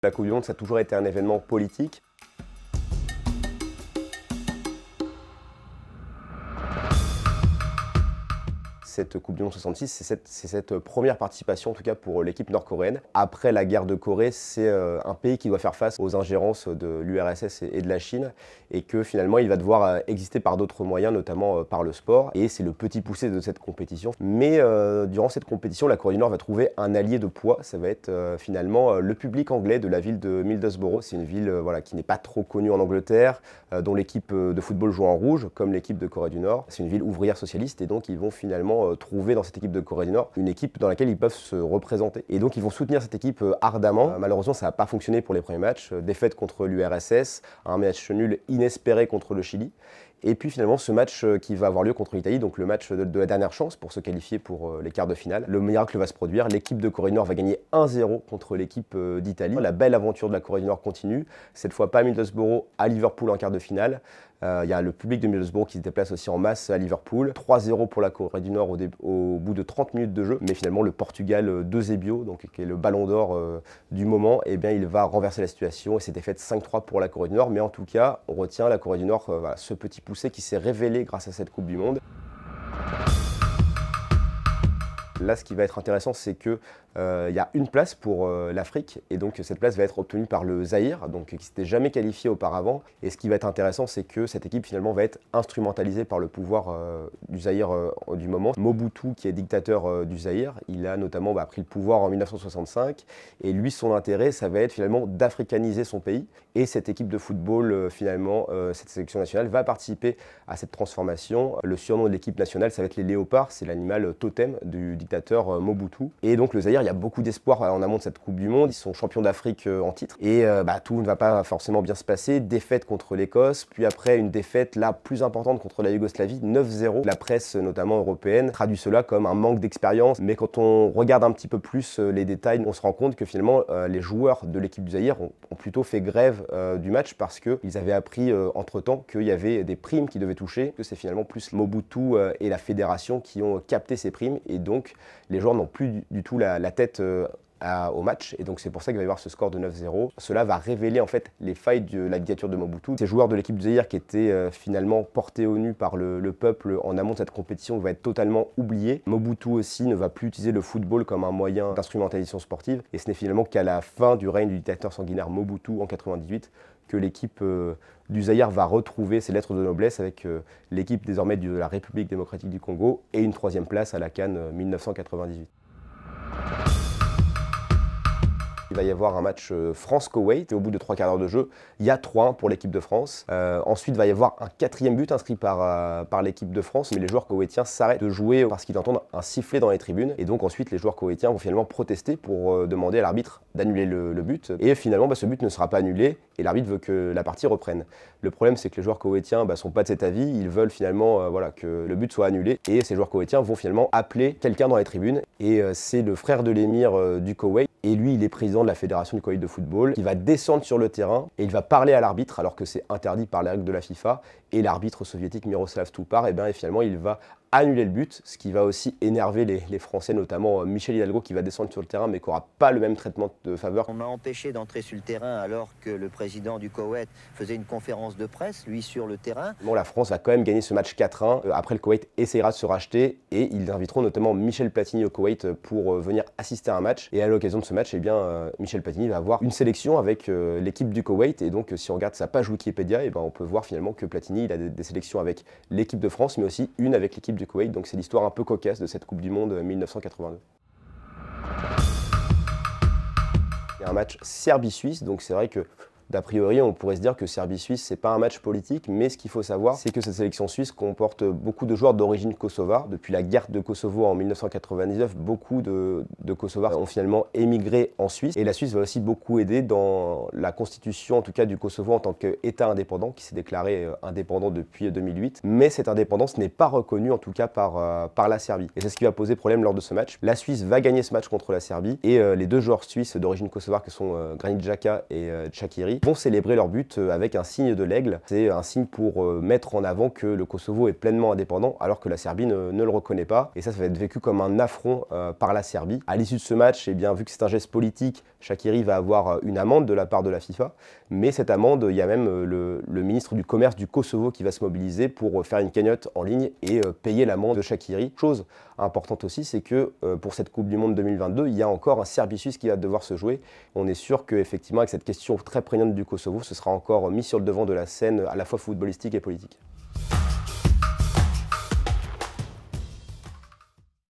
La Coupe du Monde, ça a toujours été un événement politique. Cette Coupe du Monde 66, c'est cette première participation, en tout cas pour l'équipe nord-coréenne. Après la guerre de Corée, c'est un pays qui doit faire face aux ingérences de l'URSS et de la Chine, et que finalement il va devoir exister par d'autres moyens, notamment par le sport, et c'est le petit poussé de cette compétition. Mais durant cette compétition, la Corée du Nord va trouver un allié de poids, ça va être finalement le public anglais de la ville de Middlesbrough. C'est une ville qui n'est pas trop connue en Angleterre, dont l'équipe de football joue en rouge, comme l'équipe de Corée du Nord. C'est une ville ouvrière socialiste, et donc ils vont finalement trouver dans cette équipe de Corée du Nord une équipe dans laquelle ils peuvent se représenter. Et donc ils vont soutenir cette équipe ardemment. Malheureusement, ça n'a pas fonctionné pour les premiers matchs. Défaite contre l'URSS, un match nul inespéré contre le Chili. Et puis finalement ce match qui va avoir lieu contre l'Italie, donc le match de la dernière chance pour se qualifier pour les quarts de finale. Le miracle va se produire, l'équipe de Corée du Nord va gagner 1-0 contre l'équipe d'Italie. La belle aventure de la Corée du Nord continue, cette fois pas à Middlesbrough, à Liverpool en quart de finale. Il y a le public de Middlesbrough qui se déplace aussi en masse à Liverpool. 3-0 pour la Corée du Nord au bout de 30 minutes de jeu. Mais finalement, le Portugal de Eusébio, donc, qui est le ballon d'or du moment, eh bien, il va renverser la situation et c'est défaite 5-3 pour la Corée du Nord. Mais en tout cas, on retient la Corée du Nord, ce petit poussé qui s'est révélé grâce à cette Coupe du Monde. Là, ce qui va être intéressant, c'est qu'il y a une place pour l'Afrique, et donc cette place va être obtenue par le Zaïre, donc, qui ne s'était jamais qualifié auparavant. Et ce qui va être intéressant, c'est que cette équipe finalement va être instrumentalisée par le pouvoir du Zaïre du moment. Mobutu, qui est dictateur du Zaïre, il a notamment pris le pouvoir en 1965, et lui, son intérêt, ça va être finalement d'africaniser son pays. Et cette équipe de football, finalement, cette sélection nationale, va participer à cette transformation. Le surnom de l'équipe nationale, ça va être les léopards, c'est l'animal totem du dictateur Mobutu. Et donc le Zaïre, il y a beaucoup d'espoir en amont de cette Coupe du Monde. Ils sont champions d'Afrique en titre. Et tout ne va pas forcément bien se passer. Défaite contre l'Écosse, puis après une défaite la plus importante contre la Yougoslavie, 9-0. La presse, notamment européenne, traduit cela comme un manque d'expérience. Mais quand on regarde un petit peu plus les détails, on se rend compte que finalement les joueurs de l'équipe du Zaïre ont plutôt fait grève du match parce qu'ils avaient appris entre-temps qu'il y avait des primes qui devaient toucher, que c'est finalement plus Mobutu et la fédération qui ont capté ces primes, et donc les joueurs n'ont plus du tout la tête au match, et donc c'est pour ça qu'il va y avoir ce score de 9-0. Cela va révéler en fait les failles de la dictature de Mobutu. Ces joueurs de l'équipe du Zaïre qui étaient finalement portés au nu par le peuple en amont de cette compétition va être totalement oublié. Mobutu aussi ne va plus utiliser le football comme un moyen d'instrumentalisation sportive, et ce n'est finalement qu'à la fin du règne du dictateur sanguinaire Mobutu en 98 que l'équipe du Zaïre va retrouver ses lettres de noblesse avec l'équipe désormais de la République démocratique du Congo et une 3e place à la CAN 1998. Il va y avoir un match France-Koweït, et au bout de 3 quarts d'heure de jeu, il y a 3-1 pour l'équipe de France. Ensuite, il va y avoir un 4e but inscrit par l'équipe de France, mais les joueurs koweïtiens s'arrêtent de jouer parce qu'ils entendent un sifflet dans les tribunes. Et donc ensuite, les joueurs koweïtiens vont finalement protester pour demander à l'arbitre d'annuler le but. Et finalement, ce but ne sera pas annulé, et l'arbitre veut que la partie reprenne. Le problème, c'est que les joueurs koweïtiens ne sont pas de cet avis. Ils veulent finalement que le but soit annulé, et ces joueurs koweïtiens vont finalement appeler quelqu'un dans les tribunes. Et c'est le frère de l'émir du Koweït, et lui, il est président de la fédération du Koweït de football, qui va descendre sur le terrain et il va parler à l'arbitre alors que c'est interdit par les règles de la FIFA. Et l'arbitre soviétique Miroslav Stupar, et finalement, il va annuler le but, ce qui va aussi énerver les Français, notamment Michel Hidalgo qui va descendre sur le terrain mais qui n'aura pas le même traitement de faveur. On m'a empêché d'entrer sur le terrain alors que le président du Koweït faisait une conférence de presse, lui sur le terrain. Bon, la France va quand même gagner ce match 4-1. Après, le Koweït essaiera de se racheter et ils inviteront notamment Michel Platini au Koweït pour venir assister à un match. Et à l'occasion de ce match, Michel Platini va avoir une sélection avec l'équipe du Koweït. Et donc, si on regarde sa page Wikipédia, on peut voir finalement que Platini il a des sélections avec l'équipe de France, mais aussi une avec l'équipe du Koweït. Donc c'est l'histoire un peu cocasse de cette Coupe du Monde 1982. Il y a un match Serbie-Suisse, donc c'est vrai que d'a priori, on pourrait se dire que Serbie-Suisse, c'est pas un match politique, mais ce qu'il faut savoir, c'est que cette sélection suisse comporte beaucoup de joueurs d'origine kosovare. Depuis la guerre de Kosovo en 1999, beaucoup de Kosovars ont finalement émigré en Suisse. Et la Suisse va aussi beaucoup aider dans la constitution, en tout cas du Kosovo en tant qu'État indépendant, qui s'est déclaré indépendant depuis 2008. Mais cette indépendance n'est pas reconnue, en tout cas par la Serbie. Et c'est ce qui va poser problème lors de ce match. La Suisse va gagner ce match contre la Serbie, et les deux joueurs suisses d'origine kosovare, que sont Granit Xhaka et Shaqiri, Shaqiri vont célébrer leur but avec un signe de l'aigle. C'est un signe pour mettre en avant que le Kosovo est pleinement indépendant alors que la Serbie ne le reconnaît pas. Et ça va être vécu comme un affront par la Serbie. À l'issue de ce match, eh bien, vu que c'est un geste politique, Shaqiri va avoir une amende de la part de la FIFA. Mais cette amende, il y a même le ministre du Commerce du Kosovo qui va se mobiliser pour faire une cagnotte en ligne et payer l'amende de Shaqiri. Chose importante aussi, c'est que pour cette Coupe du Monde 2022, il y a encore un Serbie-Suisse qui va devoir se jouer. On est sûr qu'effectivement, avec cette question très prégnante du Kosovo, ce sera encore mis sur le devant de la scène à la fois footballistique et politique.